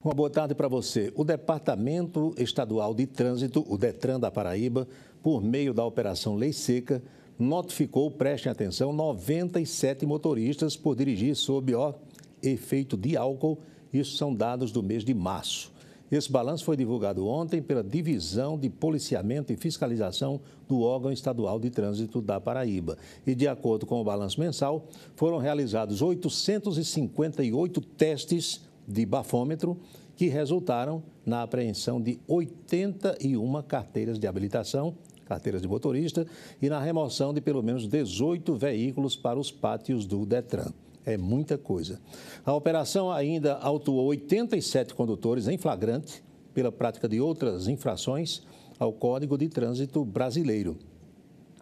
Uma boa tarde para você. O Departamento Estadual de Trânsito, o DETRAN da Paraíba, por meio da Operação Lei Seca, notificou, prestem atenção, 97 motoristas por dirigir sob efeito de álcool. Isso são dados do mês de março. Esse balanço foi divulgado ontem pela Divisão de Policiamento e Fiscalização do órgão estadual de trânsito da Paraíba. E, de acordo com o balanço mensal, foram realizados 858 testes de bafômetro, que resultaram na apreensão de 81 carteiras de habilitação, carteiras de motorista, e na remoção de pelo menos 18 veículos para os pátios do DETRAN. É muita coisa. A operação ainda autuou 87 condutores em flagrante pela prática de outras infrações ao Código de Trânsito Brasileiro.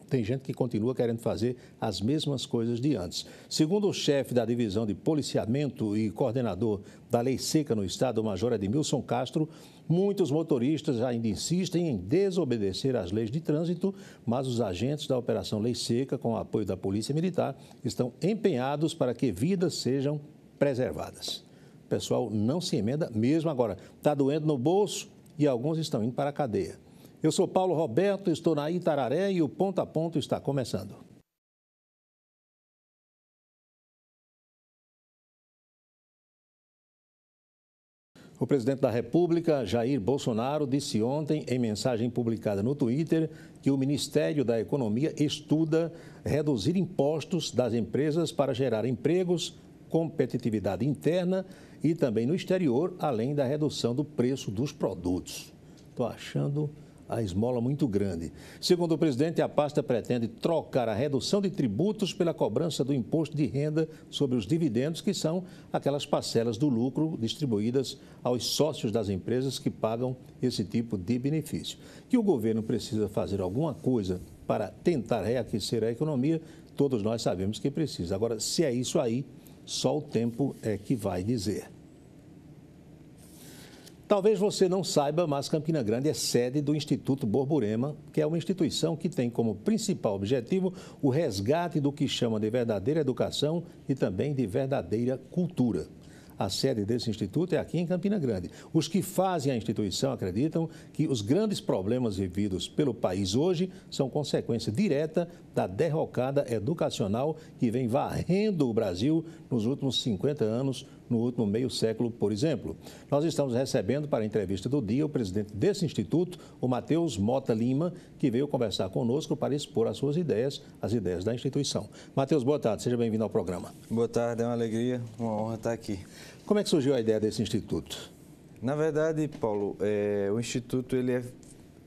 Tem gente que continua querendo fazer as mesmas coisas de antes. Segundo o chefe da Divisão de Policiamento e coordenador da Lei Seca no Estado, o Major Edmilson Castro, muitos motoristas ainda insistem em desobedecer às leis de trânsito, mas os agentes da Operação Lei Seca, com o apoio da Polícia Militar, estão empenhados para que vidas sejam preservadas. O pessoal não se emenda mesmo agora. Está doendo no bolso e alguns estão indo para a cadeia. Eu sou Paulo Roberto, estou na Itararé e o Ponto a Ponto está começando. O presidente da República, Jair Bolsonaro, disse ontem, em mensagem publicada no Twitter, que o Ministério da Economia estuda reduzir impostos das empresas para gerar empregos, competitividade interna e também no exterior, além da redução do preço dos produtos. Estou achando a esmola muito grande. Segundo o presidente, a pasta pretende trocar a redução de tributos pela cobrança do imposto de renda sobre os dividendos, que são aquelas parcelas do lucro distribuídas aos sócios das empresas que pagam esse tipo de benefício. Que o governo precisa fazer alguma coisa para tentar reaquecer a economia, todos nós sabemos que precisa. Agora, se é isso aí, só o tempo é que vai dizer. Talvez você não saiba, mas Campina Grande é sede do Instituto Borborema, que é uma instituição que tem como principal objetivo o resgate do que chama de verdadeira educação e também de verdadeira cultura. A sede desse instituto é aqui em Campina Grande. Os que fazem a instituição acreditam que os grandes problemas vividos pelo país hoje são consequência direta da derrocada educacional que vem varrendo o Brasil nos últimos 50 anos, no último meio século, por exemplo. Nós estamos recebendo para a entrevista do dia o presidente desse instituto, o Matheus Mota Lima, que veio conversar conosco para expor as suas ideias, as ideias da instituição. Matheus, boa tarde, seja bem-vindo ao programa. Boa tarde, é uma alegria, uma honra estar aqui. Como é que surgiu a ideia desse instituto? Na verdade, Paulo, o instituto,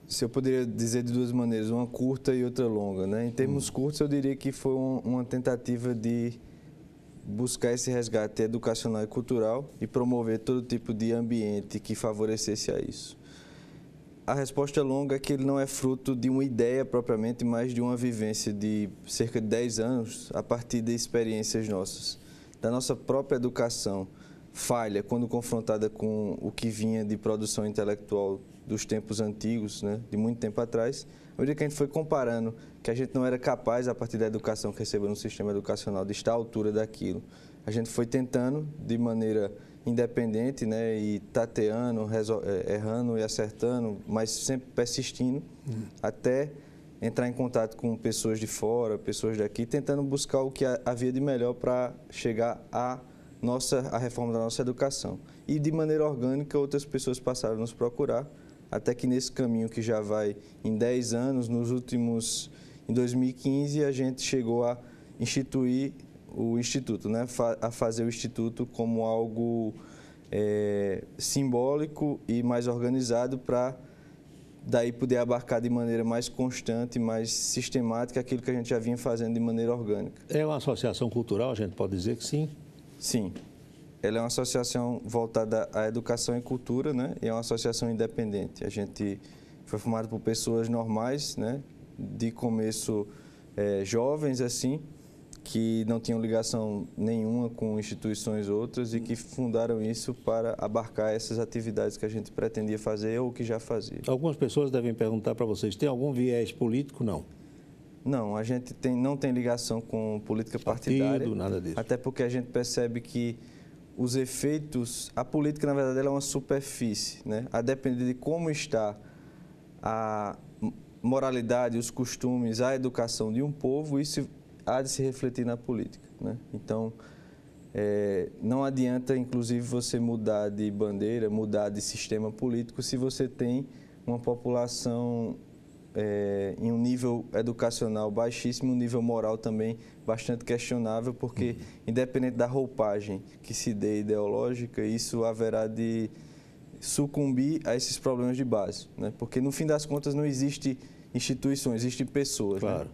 se eu poderia dizer de duas maneiras, uma curta e outra longa, né? Em termos curtos, eu diria que foi uma tentativa de buscar esse resgate educacional e cultural e promover todo tipo de ambiente que favorecesse a isso. A resposta longa é que ele não é fruto de uma ideia propriamente, mas de uma vivência de cerca de 10 anos a partir de experiências nossas, da nossa própria educação falha quando confrontada com o que vinha de produção intelectual dos tempos antigos, né, de muito tempo atrás. À medida que a gente foi comparando que a gente não era capaz, a partir da educação que recebeu no sistema educacional, de estar à altura daquilo, a gente foi tentando de maneira independente, né, e tateando, errando e acertando, mas sempre persistindo, até entrar em contato com pessoas de fora, pessoas daqui, tentando buscar o que havia de melhor para chegar à reforma da nossa educação. E de maneira orgânica outras pessoas passaram a nos procurar, até que nesse caminho que já vai em 10 anos, em 2015, a gente chegou a instituir o Instituto, né? A fazer o Instituto como algo simbólico e mais organizado para daí poder abarcar de maneira mais constante, mais sistemática aquilo que a gente já vinha fazendo de maneira orgânica. É uma associação cultural, a gente pode dizer que sim? Sim. Ela é uma associação voltada à educação e cultura, né? E é uma associação independente. A gente foi formado por pessoas normais, né? De começo jovens, assim, que não tinham ligação nenhuma com instituições outras e que fundaram isso para abarcar essas atividades que a gente pretendia fazer ou que já fazia. Algumas pessoas devem perguntar para vocês, tem algum viés político? Não. Não, a gente não tem ligação com política partidária. Partido, nada disso. Até porque a gente percebe que os efeitos, a política, na verdade, ela é uma superfície, né? A depender de como está a moralidade, os costumes, a educação de um povo, isso há de se refletir na política, né? Então, não adianta, inclusive, você mudar de bandeira, mudar de sistema político, se você tem uma população em um nível educacional baixíssimo, um nível moral também bastante questionável, porque, independente da roupagem que se dê ideológica, isso haverá de sucumbir a esses problemas de base, né? Porque, no fim das contas, não existe instituições, existem pessoas. Claro.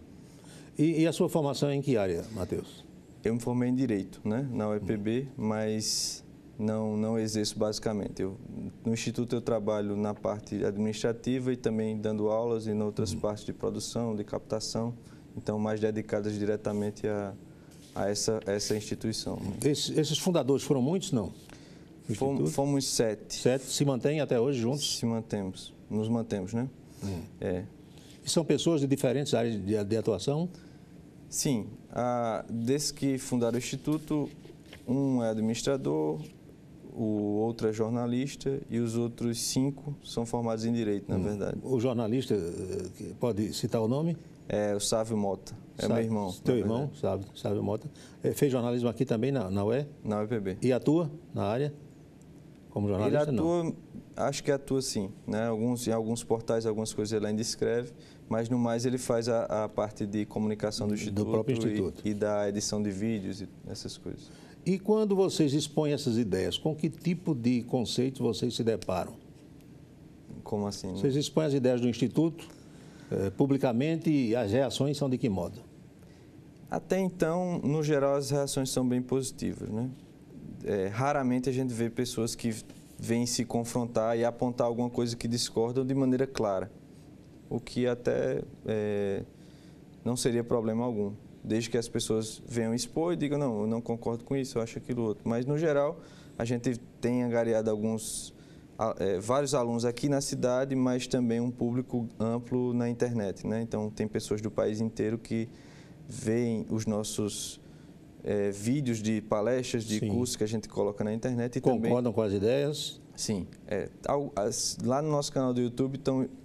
Né? E a sua formação é em que área, Matheus? Eu me formei em Direito, né, na UEPB, mas não exerço basicamente. No Instituto eu trabalho na parte administrativa e também dando aulas em outras partes de produção, de captação, então mais dedicadas diretamente a essa instituição. Esses fundadores foram muitos, não? Fomos 7. 7. Se mantêm até hoje juntos? Nos mantemos, né? E são pessoas de diferentes áreas de atuação? Sim. Desde que fundaram o Instituto, um é administrador, o outro é jornalista e os outros 5 são formados em Direito, na verdade. O jornalista, pode citar o nome? É o Sávio Mota, meu irmão. Teu irmão, Sávio Mota. Fez jornalismo aqui também na UE? Na UEPB. E atua na área? Como jornalista, ele atua, não? Acho que atua sim, né? Em alguns portais, algumas coisas ele ainda escreve, mas no mais ele faz a parte de comunicação do Instituto, próprio Instituto. E da edição de vídeos e essas coisas. E quando vocês expõem essas ideias, com que tipo de conceitos vocês se deparam? Como assim? Né? Vocês expõem as ideias do Instituto publicamente e as reações são de que modo? Até então, no geral, as reações são bem positivas, né? Raramente a gente vê pessoas que vêm se confrontar e apontar alguma coisa que discordam de maneira clara, o que até não seria problema algum, desde que as pessoas venham expor e digam, não, eu não concordo com isso, eu acho aquilo outro. Mas, no geral, a gente tem angariado vários alunos aqui na cidade, mas também um público amplo na internet, né? Então, tem pessoas do país inteiro que veem os nossos vídeos de palestras, de cursos que a gente coloca na internet. E concordam com as ideias? Sim. Lá no nosso canal do YouTube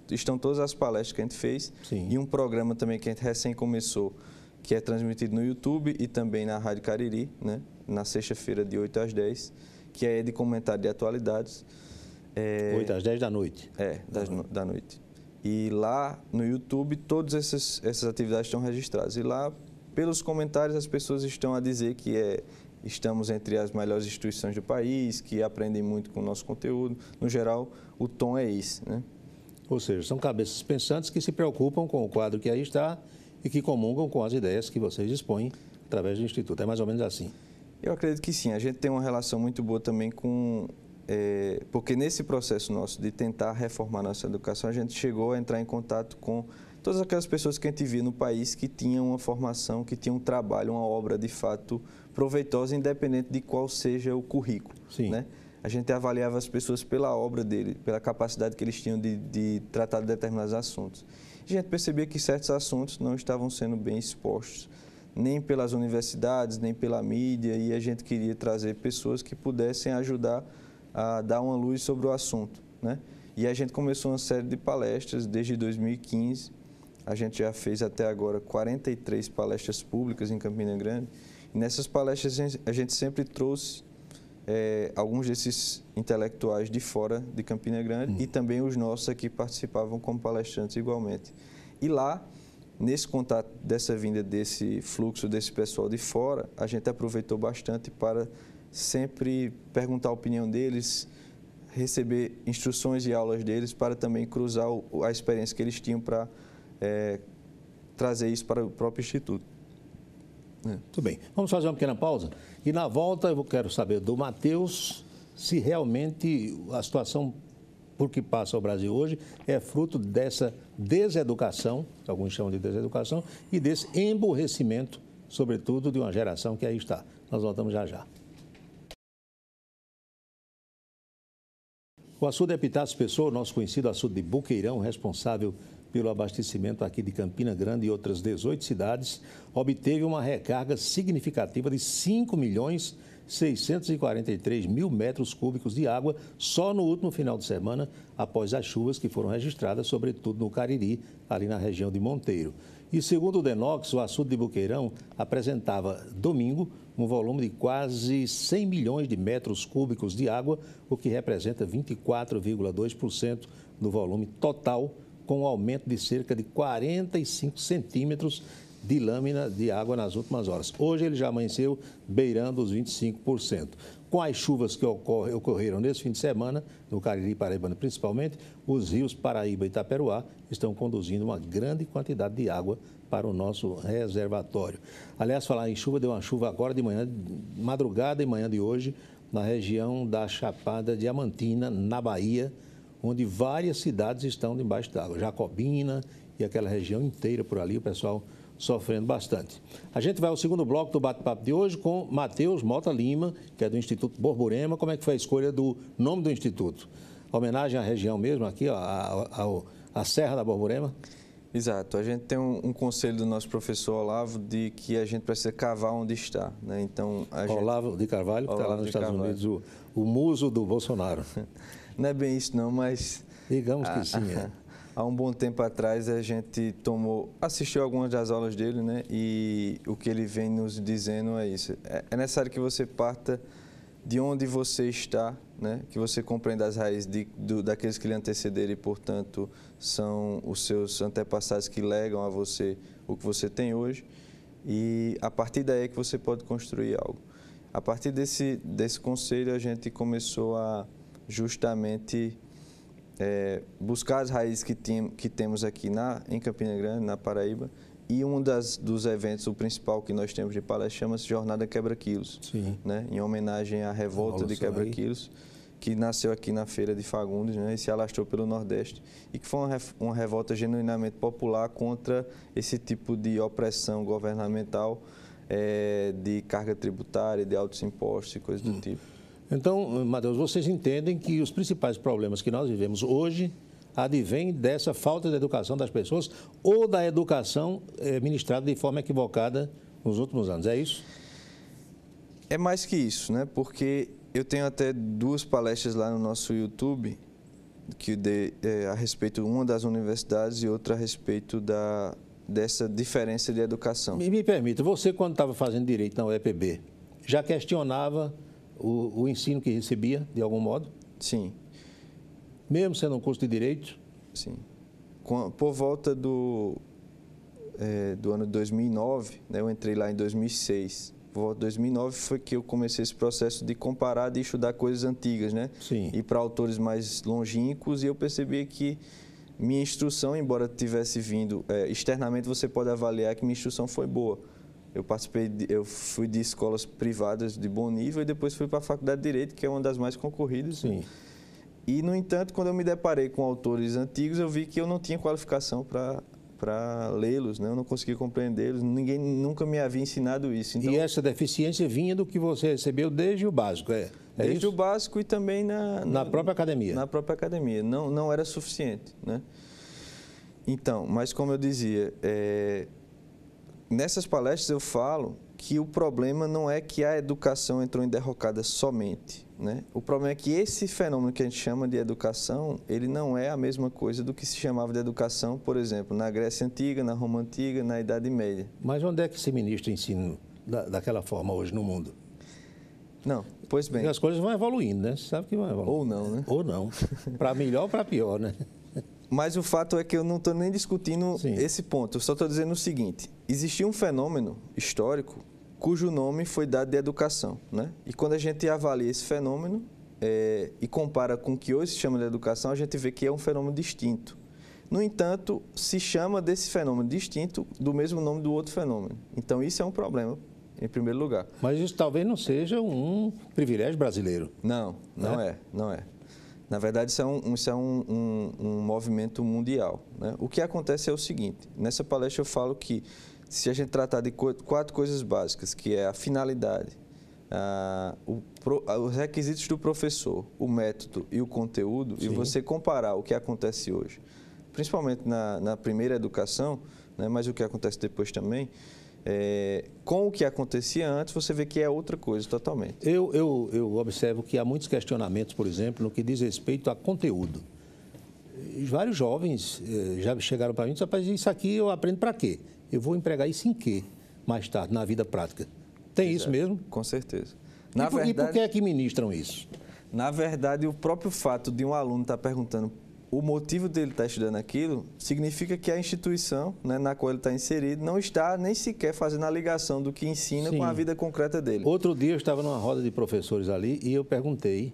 estão todas as palestras que a gente fez. Sim. E um programa também que a gente recém começou, que é transmitido no YouTube e também na Rádio Cariri, né? Na sexta-feira, de 8 às 10, que é de comentário de atualidades. 8 às 10 da noite? Da noite. E lá no YouTube, todas essas atividades estão registradas. E lá, pelos comentários, as pessoas estão a dizer que estamos entre as melhores instituições do país, que aprendem muito com o nosso conteúdo. No geral, o tom é esse, né? Ou seja, são cabeças pensantes que se preocupam com o quadro que aí está e que comungam com as ideias que vocês expõem através do Instituto. É mais ou menos assim? Eu acredito que sim. A gente tem uma relação muito boa também com... porque nesse processo nosso de tentar reformar nossa educação, a gente chegou a entrar em contato com todas aquelas pessoas que a gente via no país que tinham uma formação, que tinham um trabalho, uma obra de fato proveitosa, independente de qual seja o currículo. Sim. Né? A gente avaliava as pessoas pela obra dele, pela capacidade que eles tinham de tratar de determinados assuntos. E a gente percebia que certos assuntos não estavam sendo bem expostos, nem pelas universidades, nem pela mídia, e a gente queria trazer pessoas que pudessem ajudar a dar uma luz sobre o assunto, né? E a gente começou uma série de palestras desde 2015. A gente já fez até agora 43 palestras públicas em Campina Grande. E nessas palestras a gente sempre trouxe alguns desses intelectuais de fora de Campina Grande e também os nossos aqui participavam como palestrantes igualmente. E lá, nesse contato dessa vinda desse fluxo desse pessoal de fora, a gente aproveitou bastante para sempre perguntar a opinião deles, receber instruções e aulas deles para também cruzar a experiência que eles tinham para trazer isso para o próprio Instituto. Muito bem. Vamos fazer uma pequena pausa e na volta eu quero saber do Matheus se realmente a situação por que passa o Brasil hoje é fruto dessa deseducação, que alguns chamam de deseducação, e desse emburrecimento, sobretudo, de uma geração que aí está. Nós voltamos já já. O açude Epitácio Pessoa, nosso conhecido açude de Boqueirão, responsável pelo abastecimento aqui de Campina Grande e outras 18 cidades, obteve uma recarga significativa de 5.600.000 643 mil metros cúbicos de água só no último final de semana, após as chuvas que foram registradas, sobretudo no Cariri, ali na região de Monteiro. E segundo o DENOX, o açude de Boqueirão apresentava, domingo, um volume de quase 100 milhões de metros cúbicos de água, o que representa 24,2% do volume total, com um aumento de cerca de 45 centímetros de lâmina de água nas últimas horas. Hoje ele já amanheceu beirando os 25%. Com as chuvas que ocorreram nesse fim de semana, no Cariri Paraibano principalmente, os rios Paraíba e Itaperuá estão conduzindo uma grande quantidade de água para o nosso reservatório. Aliás, falar em chuva, deu uma chuva agora de manhã, madrugada e manhã de hoje, na região da Chapada Diamantina, na Bahia, onde várias cidades estão debaixo d'água. Jacobina e aquela região inteira por ali, o pessoal sofrendo bastante. A gente vai ao segundo bloco do bate-papo de hoje com Matheus Mota Lima, que é do Instituto Borborema. Como é que foi a escolha do nome do Instituto? Homenagem à região mesmo, aqui, ó, à Serra da Borborema? Exato. A gente tem um conselho do nosso professor Olavo de que a gente precisa cavar onde está, né? Então, Olavo de Carvalho, que está lá nos Estados Unidos, o muso do Bolsonaro. Não é bem isso não, mas... Digamos que sim, é. Há um bom tempo atrás a gente assistiu algumas das aulas dele, né? E o que ele vem nos dizendo é isso. É necessário que você parta de onde você está, né? Que você compreenda as raízes daqueles que lhe antecederam e, portanto, são os seus antepassados que legam a você o que você tem hoje. E a partir daí é que você pode construir algo. A partir desse conselho a gente começou a justamente buscar as raízes que temos aqui em Campina Grande, na Paraíba, e um dos eventos, o principal que nós temos de palestra, chama-se Jornada Quebra-Quilos, né? Em homenagem à revolta de Quebra-Quilos, que nasceu aqui na Feira de Fagundes, né? E se alastrou pelo Nordeste, e que foi uma revolta genuinamente popular contra esse tipo de opressão governamental, de carga tributária, de altos impostos e coisas do tipo. Então, Matheus, vocês entendem que os principais problemas que nós vivemos hoje advêm dessa falta de educação das pessoas ou da educação ministrada de forma equivocada nos últimos anos, é isso? É mais que isso, né? Porque eu tenho até 2 palestras lá no nosso YouTube que a respeito, uma das universidades e outra a respeito dessa diferença de educação. Me permita, você quando estava fazendo direito na UEPB, já questionava o ensino que recebia, de algum modo? Sim. Mesmo sendo um curso de direito? Sim. Por volta do ano de 2009, né, eu entrei lá em 2006. Por volta de 2009 foi que eu comecei esse processo de comparar, de estudar coisas antigas, né? Sim. Ir para autores mais longínquos, e eu percebi que minha instrução, embora tivesse vindo externamente, você pode avaliar que minha instrução foi boa. Eu fui de escolas privadas de bom nível e depois fui para a Faculdade de Direito, que é uma das mais concorridas. Sim. Né? E, no entanto, quando eu me deparei com autores antigos, eu vi que eu não tinha qualificação para lê-los, né? Eu não conseguia compreendê-los, ninguém nunca me havia ensinado isso. Então, e essa deficiência vinha do que você recebeu desde o básico, desde isso? o básico e também na própria academia? Na própria academia, não era suficiente, né? Então, mas como eu dizia, nessas palestras eu falo que o problema não é que a educação entrou em derrocada somente, né? O problema é que esse fenômeno que a gente chama de educação, ele não é a mesma coisa do que se chamava de educação, por exemplo, na Grécia Antiga, na Roma Antiga, na Idade Média. Mas onde é que se ministra ensino daquela forma hoje no mundo? Não, pois bem. E as coisas vão evoluindo, né? Você sabe que vão evoluindo. Ou não, né? Ou não. Para melhor ou para pior, né? Mas o fato é que eu não estou nem discutindo esse ponto. Eu só estou dizendo o seguinte: existia um fenômeno histórico cujo nome foi dado de educação, né? E quando a gente avalia esse fenômeno e compara com o que hoje se chama de educação, a gente vê que é um fenômeno distinto. No entanto, se chama desse fenômeno distinto do mesmo nome do outro fenômeno. Então, isso é um problema, em primeiro lugar. Mas isso talvez não seja um privilégio brasileiro. Não é. Na verdade, isso é um movimento mundial, né? O que acontece é o seguinte: nessa palestra eu falo que se a gente tratar de 4 coisas básicas, que é a finalidade, os requisitos do professor, o método e o conteúdo, e você comparar o que acontece hoje, principalmente na primeira educação, né, mas o que acontece depois também, com o que acontecia antes, você vê que é outra coisa totalmente. Eu observo que há muitos questionamentos, por exemplo, no que diz respeito a conteúdo. E vários jovens já chegaram para mim e disseram, rapaz, isso aqui eu aprendo para quê? Eu vou empregar isso em quê mais tarde, na vida prática? Tem isso mesmo? Com certeza. E por que é que ministram isso? Na verdade, o próprio fato de um aluno estar perguntando o motivo dele estar estudando aquilo, significa que a instituição, né, na qual ele está inserido não está nem sequer fazendo a ligação do que ensina com a vida concreta dele. Outro dia eu estava numa roda de professores ali e eu perguntei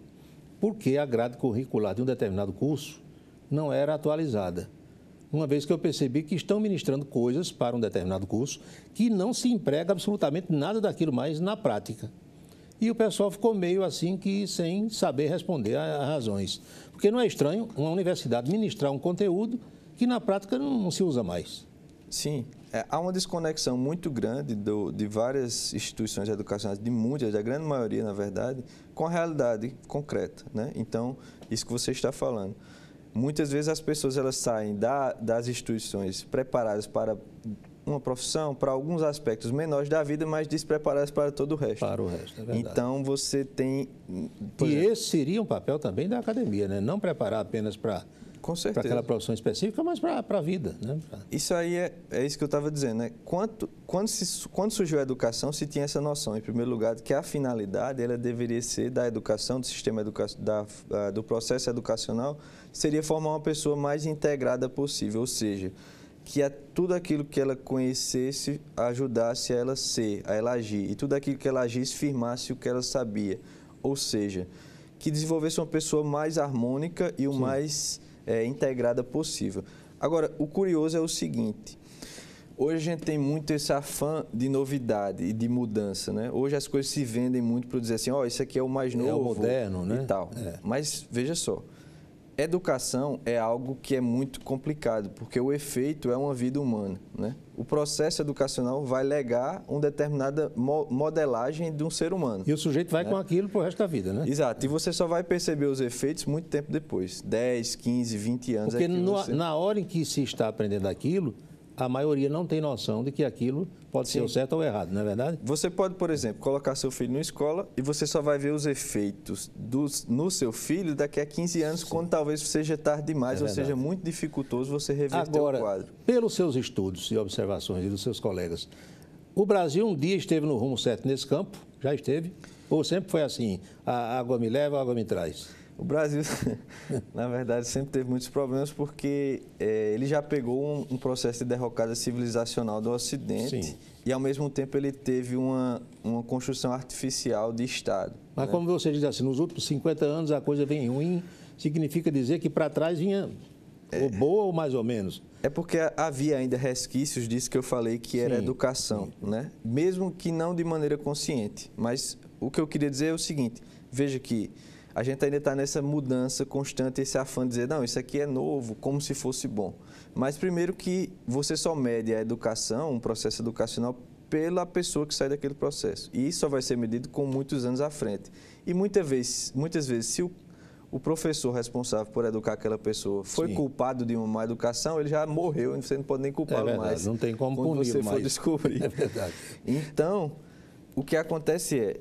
por que a grade curricular de um determinado curso não era atualizada. Uma vez que eu percebi que estão ministrando coisas para um determinado curso que não se emprega absolutamente nada daquilo mais na prática. E o pessoal ficou meio assim que sem saber responder a razões. Porque não é estranho uma universidade ministrar um conteúdo que na prática não se usa mais. Sim, há uma desconexão muito grande de várias instituições educacionais, de muitas, da grande maioria, na verdade, com a realidade concreta, né? Então, isso que você está falando. Muitas vezes as pessoas elas saem das instituições preparadas para uma profissão, para alguns aspectos menores da vida, mas despreparadas para todo o resto. Para o resto, é verdade. Então, você tem... E esse seria um papel também da academia, né? Não preparar apenas para aquela profissão específica, mas para a vida, né? Isso aí é isso que eu estava dizendo, né? Quando surgiu a educação, se tinha essa noção, em primeiro lugar, de que a finalidade ela deveria ser da educação, do sistema do processo educacional, seria formar uma pessoa mais integrada possível, ou seja, que tudo aquilo que ela conhecesse ajudasse a ela ser, a ela agir, e tudo aquilo que ela agisse firmasse o que ela sabia, ou seja, que desenvolvesse uma pessoa mais harmônica e o mais integrada possível. Agora, o curioso é o seguinte, hoje a gente tem muito esse afã de novidade e de mudança, né? Hoje as coisas se vendem muito para dizer assim, isso aqui é o mais novo, é o moderno, né? E tal. Mas, veja só, educação é algo que é muito complicado, porque o efeito é uma vida humana, né? O processo educacional vai legar uma determinada modelagem de um ser humano. E o sujeito vai com aquilo pro resto da vida, né? Exato. E você só vai perceber os efeitos muito tempo depois, 10, 15, 20 anos. Porque na hora em que se está aprendendo aquilo, a maioria não tem noção de que aquilo pode ser o certo ou o errado, não é verdade? Você pode, por exemplo, colocar seu filho numa escola e você só vai ver os efeitos no seu filho daqui a 15 anos, quando talvez seja tarde demais, ou seja muito dificultoso você reverter o quadro. Agora, pelos seus estudos e observações e dos seus colegas, o Brasil um dia esteve no rumo certo nesse campo? Já esteve? Ou sempre foi assim, a água me leva, a água me traz? O Brasil, na verdade, sempre teve muitos problemas porque ele já pegou um processo de derrocada civilizacional do Ocidente. Sim. E, ao mesmo tempo, ele teve uma construção artificial de Estado. Mas, né? Como você diz assim, nos últimos 50 anos a coisa vem ruim, significa dizer que para trás vinha ou boa ou mais ou menos? É porque havia ainda resquícios disso que eu falei que era educação, né? Mesmo que não de maneira consciente. Mas o que eu queria dizer é o seguinte, veja que a gente ainda está nessa mudança constante, esse afã de dizer, não, isso aqui é novo, como se fosse bom. Mas primeiro que você só mede a educação, um processo educacional, pela pessoa que sai daquele processo. E isso só vai ser medido com muitos anos à frente. E muitas vezes se o professor responsável por educar aquela pessoa foi culpado de uma má educação, ele já morreu, e você não pode nem culpá-lo mais. Não tem como punir mais. Quando você for descobrir. É verdade. Então, o que acontece é,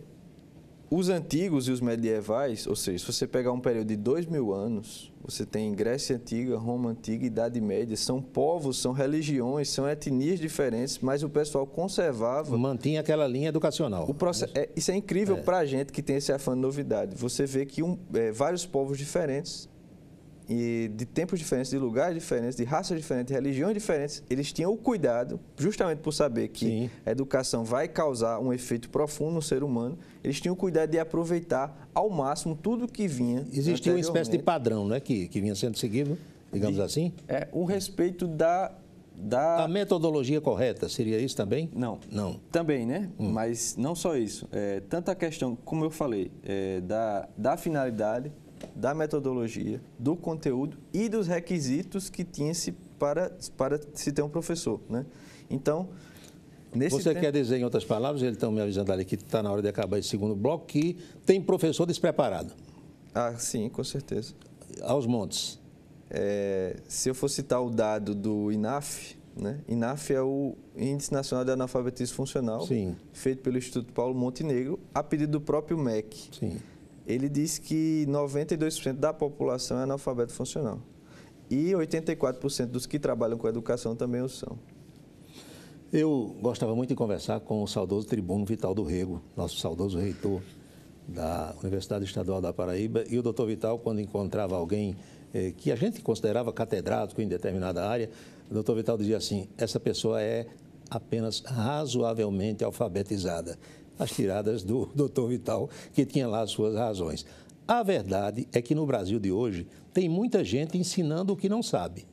os antigos e os medievais, ou seja, se você pegar um período de 2000 anos, você tem Grécia Antiga, Roma Antiga, Idade Média, são povos, são religiões, são etnias diferentes, mas o pessoal conservava... Mantinha aquela linha educacional. Isso é incrível para a gente que tem esse afã de novidade. Você vê que vários povos diferentes, e de tempos diferentes, de lugares diferentes, de raças diferentes, de religiões diferentes, eles tinham o cuidado, justamente por saber que a educação vai causar um efeito profundo no ser humano, eles tinham o cuidado de aproveitar ao máximo tudo que vinha. Existia uma espécie de padrão, né, que vinha sendo seguido, digamos assim? O respeito A metodologia correta, seria isso também? Não. Também, né? Mas não só isso. Tanto a questão, como eu falei, da finalidade, da metodologia, do conteúdo e dos requisitos que tinha-se para se ter um professor, né? Então, Você quer dizer, em outras palavras, eles estão me avisando ali que está na hora de acabar esse segundo bloco, que tem professor despreparado. Sim, com certeza. Aos montes. Se eu for citar o dado do INAF, né? INAF é o Índice Nacional de Analfabetismo Funcional, Sim. feito pelo Instituto Paulo Montenegro, a pedido do próprio MEC. Sim. Ele diz que 92% da população é analfabeto funcional. E 84% dos que trabalham com educação também o são. Eu gostava muito de conversar com o saudoso tribuno Vital do Rego, nosso saudoso reitor da Universidade Estadual da Paraíba. E o doutor Vital, quando encontrava alguém que a gente considerava catedrático em determinada área, o doutor Vital dizia assim: essa pessoa é apenas razoavelmente alfabetizada. As tiradas do doutor Vital, que tinha lá as suas razões. A verdade é que no Brasil de hoje tem muita gente ensinando o que não sabe.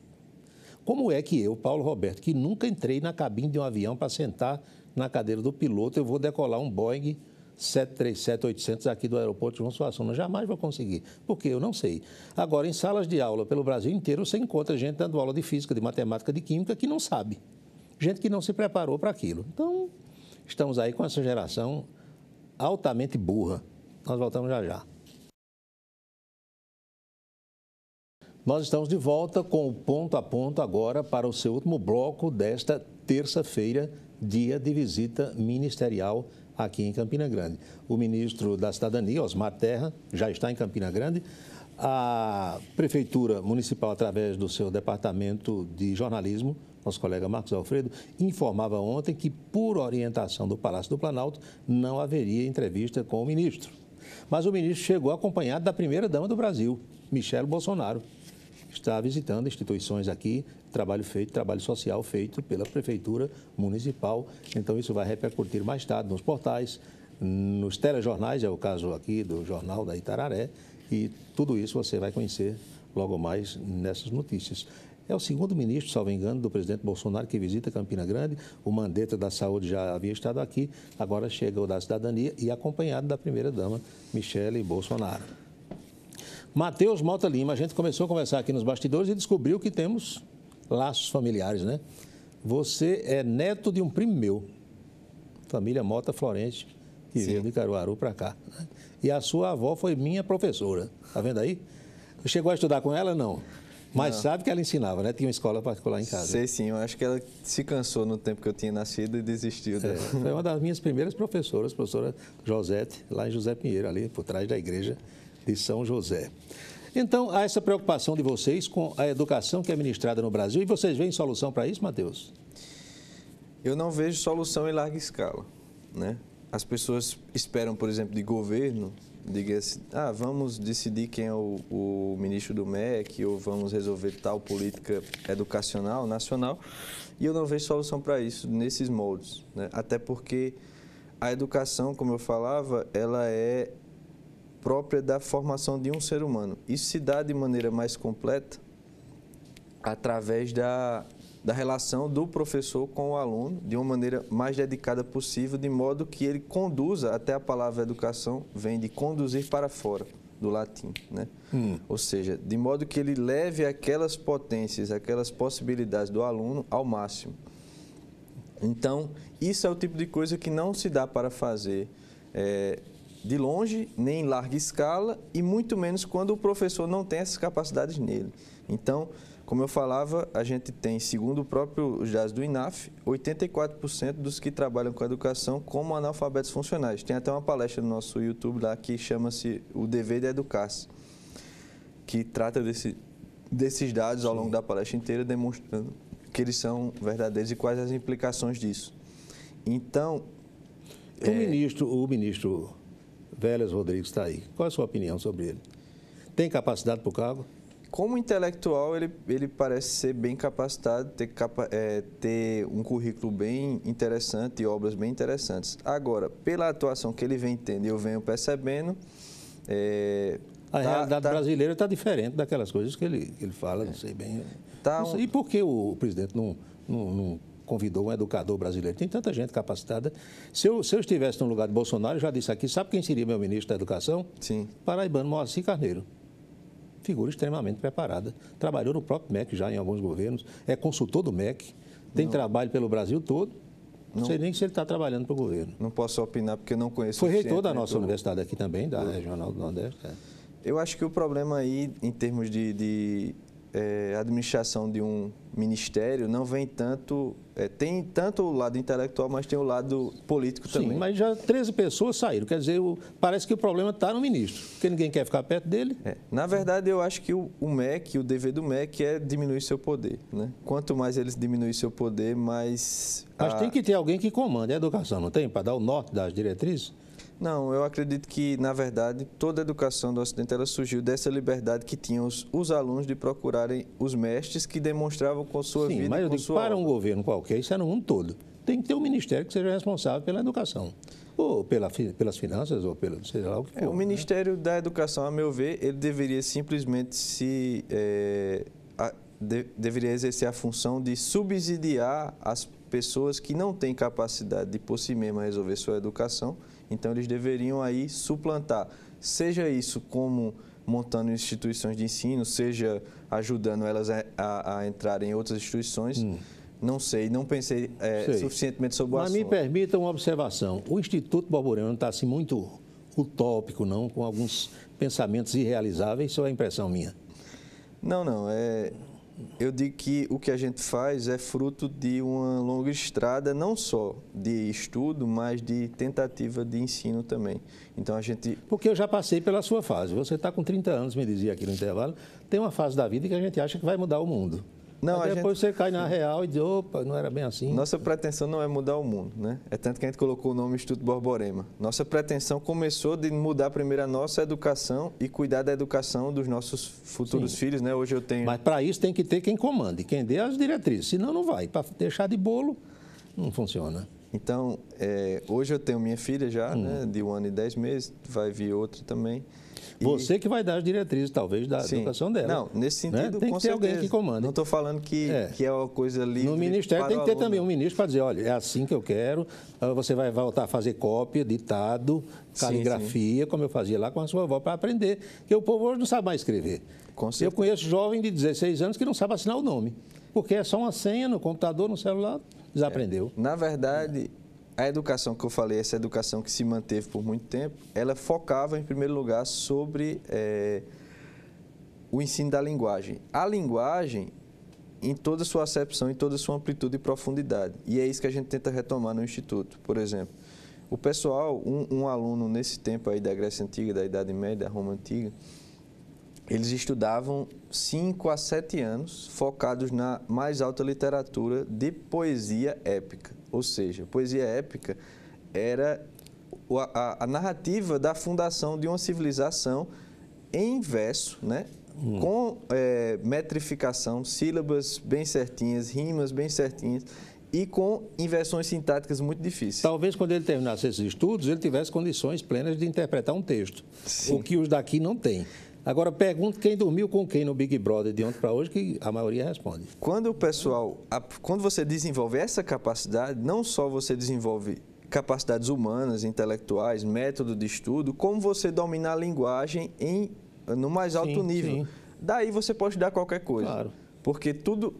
Como é que eu, Paulo Roberto, que nunca entrei na cabine de um avião para sentar na cadeira do piloto, eu vou decolar um Boeing 737-800 aqui do aeroporto de João Suassuna? Jamais vou conseguir, porque eu não sei. Agora, em salas de aula pelo Brasil inteiro, você encontra gente dando aula de física, de matemática, de química, que não sabe. Gente que não se preparou para aquilo. Então, estamos aí com essa geração altamente burra. Nós voltamos já já. Nós estamos de volta com o Ponto a Ponto agora para o seu último bloco desta terça-feira, dia de visita ministerial aqui em Campina Grande. O ministro da Cidadania, Osmar Terra, já está em Campina Grande. A Prefeitura Municipal, através do seu departamento de jornalismo, nosso colega Marcos Alfredo, informava ontem que, por orientação do Palácio do Planalto, não haveria entrevista com o ministro. Mas o ministro chegou acompanhado da primeira-dama do Brasil, Michele Bolsonaro. Está visitando instituições aqui, trabalho social feito pela Prefeitura Municipal. Então, isso vai repercutir mais tarde nos portais, nos telejornais, é o caso aqui do Jornal da Itararé, e tudo isso você vai conhecer logo mais nessas notícias. É o segundo ministro, salvo engano, do presidente Bolsonaro que visita Campina Grande. O Mandetta da Saúde já havia estado aqui, agora chega o da Cidadania e acompanhado da primeira-dama, Michele Bolsonaro. Matheus Mota Lima, a gente começou a conversar aqui nos bastidores e descobriu que temos laços familiares, né? Você é neto de um primo meu, família Mota Florente, que veio de Caruaru para cá, né? E a sua avó foi minha professora, tá vendo aí? Chegou a estudar com ela? Não. Mas sabe que ela ensinava, né? Tinha uma escola particular em casa. Sei sim, eu acho que ela se cansou no tempo que eu tinha nascido e desistiu dela. Foi uma das minhas primeiras professoras, professora Josete, lá em José Pinheiro, ali por trás da igreja de São José. Então, há essa preocupação de vocês com a educação que é ministrada no Brasil. E vocês veem solução para isso, Matheus? Eu não vejo solução em larga escala, né? As pessoas esperam, por exemplo, de governo, diga assim, vamos decidir quem é o ministro do MEC ou vamos resolver tal política educacional nacional, e eu não vejo solução para isso nesses moldes, né? Até porque a educação, como eu falava, ela é própria da formação de um ser humano. Isso se dá de maneira mais completa através da relação do professor com o aluno, de uma maneira mais dedicada possível, de modo que ele conduza, até a palavra educação vem de conduzir para fora, do latim, né? Ou seja, de modo que ele leve aquelas potências, aquelas possibilidades do aluno ao máximo. Então, isso é o tipo de coisa que não se dá para fazer de longe, nem em larga escala, e muito menos quando o professor não tem essas capacidades nele. Então, como eu falava, a gente tem, segundo o próprio dados do INAF, 84% dos que trabalham com a educação como analfabetos funcionais. Tem até uma palestra no nosso YouTube lá que chama-se O Dever de Educar-se, que trata desses dados ao longo da palestra inteira, demonstrando que eles são verdadeiros e quais as implicações disso. Então... O ministro Vélez Rodrigues está aí. Qual é a sua opinião sobre ele? Tem capacidade para o cargo? Como intelectual, ele parece ser bem capacitado, ter um currículo bem interessante e obras bem interessantes. Agora, pela atuação que ele vem tendo e eu venho percebendo... a realidade brasileira está diferente daquelas coisas que ele fala, não sei bem. E por que o presidente não convidou um educador brasileiro? Tem tanta gente capacitada. Se eu estivesse no lugar de Bolsonaro, eu já disse aqui, sabe quem seria meu ministro da Educação? Sim. Paraibano Moacir Carneiro. Figura extremamente preparada. Trabalhou no próprio MEC já em alguns governos, é consultor do MEC, tem trabalho pelo Brasil todo. Não sei nem se ele está trabalhando para o governo. Não posso opinar porque eu não conheço. Foi reitor da nossa universidade aqui também, da Regional do Nordeste. Eu acho que o problema aí, em termos de a administração de um ministério não vem tanto... tem tanto o lado intelectual, mas tem o lado político também. Sim, mas já 13 pessoas saíram. Quer dizer, parece que o problema está no ministro, porque ninguém quer ficar perto dele. Na verdade, eu acho que o MEC, o dever do MEC é diminuir seu poder, né? Quanto mais eles diminuírem seu poder, mais... Mas tem que ter alguém que comande a educação, não tem? Para dar o norte das diretrizes? Não, eu acredito que, na verdade, toda a educação do Ocidente ela surgiu dessa liberdade que tinham os alunos de procurarem os mestres que demonstravam com sua vida. Sim, mas eu digo, para um obra. governo qualquer, isso é no mundo todo. Tem que ter um ministério que seja responsável pela educação. Ou pelas finanças, ou pelo, seja lá o que for. O Ministério da Educação, a meu ver, ele deveria simplesmente deveria exercer a função de subsidiar as pessoas que não têm capacidade de por si mesmas resolver sua educação. Então, eles deveriam aí suplantar, seja isso como montando instituições de ensino, seja ajudando elas a entrarem em outras instituições. Não sei, não pensei suficientemente sobre o assunto. Mas me permita uma observação. O Instituto Borborema não está assim muito utópico, não, com alguns pensamentos irrealizáveis, isso é a impressão minha. Não. Eu digo que o que a gente faz é fruto de uma longa estrada, não só de estudo, mas de tentativa de ensino também. Então a gente... Porque eu já passei pela sua fase. Você está com 30 anos, me dizia aqui no intervalo, tem uma fase da vida que a gente acha que vai mudar o mundo. Não, mas depois você cai na real e diz, opa, não era bem assim. Nossa pretensão não é mudar o mundo, né? É tanto que a gente colocou o nome Instituto Borborema. Nossa pretensão começou de mudar primeiro a nossa educação e cuidar da educação dos nossos futuros filhos, né? Hoje eu tenho... Mas para isso tem que ter quem comande, quem dê as diretrizes, senão não vai. Para deixar de bolo, não funciona. Então, hoje eu tenho minha filha já, né? De 1 ano e 10 meses, vai vir outra também. Você que vai dar as diretrizes, talvez, da educação dela. Não, nesse sentido, tem que ter alguém que comande. Não estou falando que é uma coisa livre. No Ministério tem que ter também um ministro para dizer, olha, é assim que eu quero, você vai voltar a fazer cópia, ditado, caligrafia, como eu fazia lá com a sua avó, para aprender, porque o povo hoje não sabe mais escrever. Eu conheço jovem de 16 anos que não sabe assinar o nome, porque é só uma senha no computador, no celular, desaprendeu. Na verdade... A educação que eu falei, essa educação que se manteve por muito tempo, ela focava, em primeiro lugar, sobre o ensino da linguagem. A linguagem, em toda a sua acepção, em toda a sua amplitude e profundidade. E é isso que a gente tenta retomar no Instituto. Por exemplo, o pessoal, um aluno nesse tempo aí da Grécia Antiga, da Idade Média, da Roma Antiga, eles estudavam 5 a 7 anos focados na mais alta literatura de poesia épica. Ou seja, poesia épica era a narrativa da fundação de uma civilização em verso, né? Com metrificação, sílabas bem certinhas, rimas bem certinhas e com inversões sintáticas muito difíceis. Talvez quando ele terminasse esses estudos, ele tivesse condições plenas de interpretar um texto, o que os daqui não têm. Agora, pergunto quem dormiu com quem no Big Brother de ontem para hoje, que a maioria responde. Quando você desenvolve essa capacidade, não só você desenvolve capacidades humanas, intelectuais, método de estudo, como você domina a linguagem no mais alto nível. Sim. Daí você pode dar qualquer coisa. Claro. Porque tudo,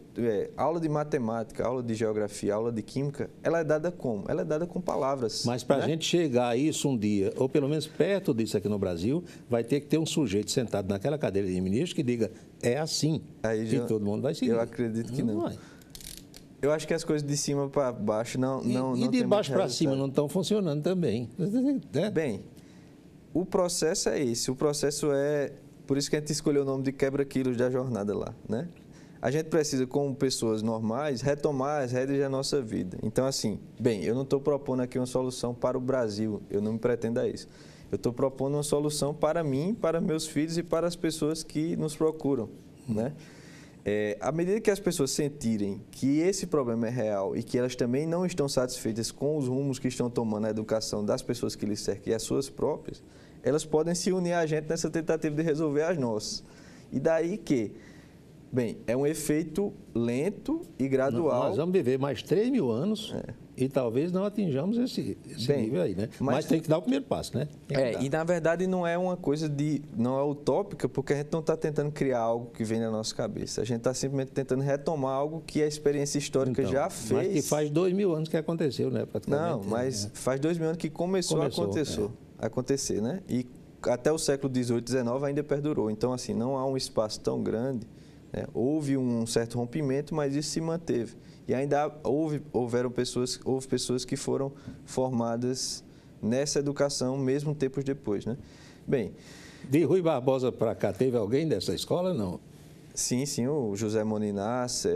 aula de matemática, aula de geografia, aula de química, ela é dada como? Ela é dada com palavras. Mas para a gente chegar a isso um dia, ou pelo menos perto disso aqui no Brasil, vai ter que ter um sujeito sentado naquela cadeira de ministro que diga, é assim, e todo mundo vai seguir. Eu acredito que não. Eu acho que as coisas de cima para baixo não E de baixo para cima não estão funcionando também. Bem, o processo é esse. O processo é... Por isso que a gente escolheu o nome de quebra-quilos da jornada lá, né? A gente precisa, como pessoas normais, retomar as rédeas da nossa vida. Então, assim, eu não estou propondo aqui uma solução para o Brasil, eu não me pretendo a isso. Eu estou propondo uma solução para mim, para meus filhos e para as pessoas que nos procuram, né? À medida que as pessoas sentirem que esse problema é real e que elas também não estão satisfeitas com os rumos que estão tomando a educação das pessoas que lhes cercam e as suas próprias, elas podem se unir a gente nessa tentativa de resolver as nossas. E daí que... é um efeito lento e gradual. Nós vamos viver mais 3 mil anos e talvez não atinjamos esse nível aí, né? Mas tem que dar o primeiro passo, né? E na verdade não é uma coisa não é utópica, porque a gente não está tentando criar algo que vem na nossa cabeça. A gente está simplesmente tentando retomar algo que a experiência histórica já fez. Mas que faz 2 mil anos que aconteceu, né? Não, mas faz 2 mil anos que começou a acontecer, né? E até o século XVIII, XIX ainda perdurou. Então, assim, não há um espaço tão grande né? Houve um certo rompimento, mas isso se manteve. E ainda houve pessoas que foram formadas nessa educação, mesmo tempos depois, né? Bem, de Rui Barbosa para cá, teve alguém dessa escola, não? Sim, o José Moninas,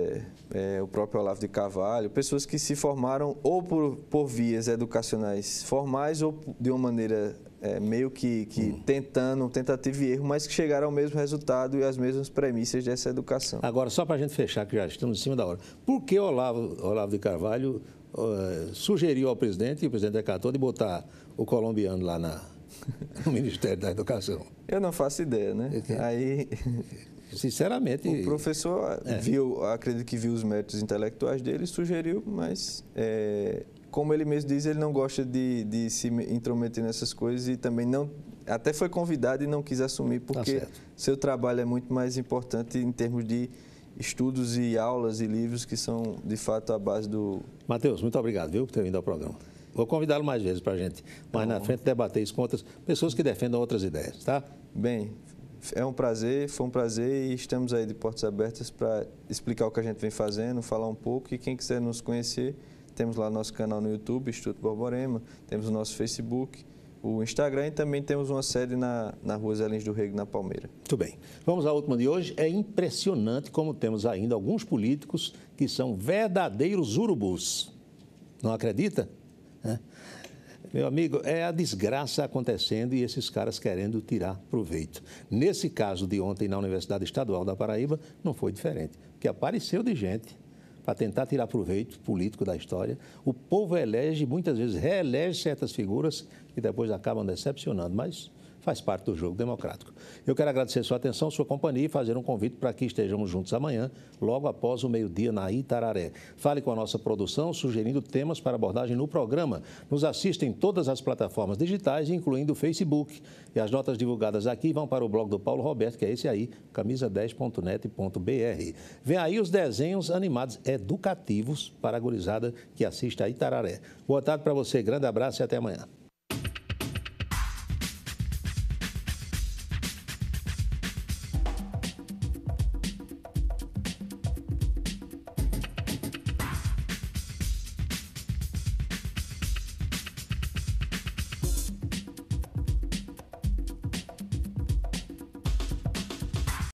o próprio Olavo de Carvalho, pessoas que se formaram ou por vias educacionais formais ou de uma maneira meio que tentativa e erro, mas que chegaram ao mesmo resultado e às mesmas premissas dessa educação. Agora, só para a gente fechar, que já estamos em cima da hora, por que Olavo de Carvalho sugeriu ao presidente, e o presidente acatou, de botar o colombiano lá no Ministério da Educação? Eu não faço ideia, né? Aí... Sinceramente... O professor acredito que viu os méritos intelectuais dele, sugeriu, mas, como ele mesmo diz, ele não gosta de se intrometer nessas coisas e também não... Até foi convidado e não quis assumir, porque seu trabalho é muito mais importante em termos de estudos e aulas e livros que são, de fato, a base do... Matheus, muito obrigado, viu, por ter vindo ao programa. Vou convidá-lo mais vezes para a gente, mais na frente, debater isso com outras pessoas que defendam outras ideias, tá? Bem... foi um prazer e estamos aí de portas abertas para explicar o que a gente vem fazendo, falar um pouco, e quem quiser nos conhecer, temos lá nosso canal no YouTube, Instituto Borborema, temos o nosso Facebook, o Instagram e também temos uma sede na Rua Zé Lins do Rego, na Palmeira. Muito bem. Vamos à última de hoje. É impressionante como temos ainda alguns políticos que são verdadeiros urubus. Não acredita? Meu amigo, é a desgraça acontecendo e esses caras querendo tirar proveito. Nesse caso de ontem na Universidade Estadual da Paraíba, não foi diferente, porque apareceu de gente para tentar tirar proveito político da história. O povo elege, muitas vezes reelege certas figuras que depois acabam decepcionando, mas faz parte do jogo democrático. Eu quero agradecer sua atenção, sua companhia e fazer um convite para que estejamos juntos amanhã, logo após o meio-dia na Itararé. Fale com a nossa produção, sugerindo temas para abordagem no programa. Nos assista em todas as plataformas digitais, incluindo o Facebook. E as notas divulgadas aqui vão para o blog do Paulo Roberto, que é esse aí, camisa10.net.br. Vem aí os desenhos animados educativos para a gurizada que assiste a Itararé. Boa tarde para você, grande abraço e até amanhã.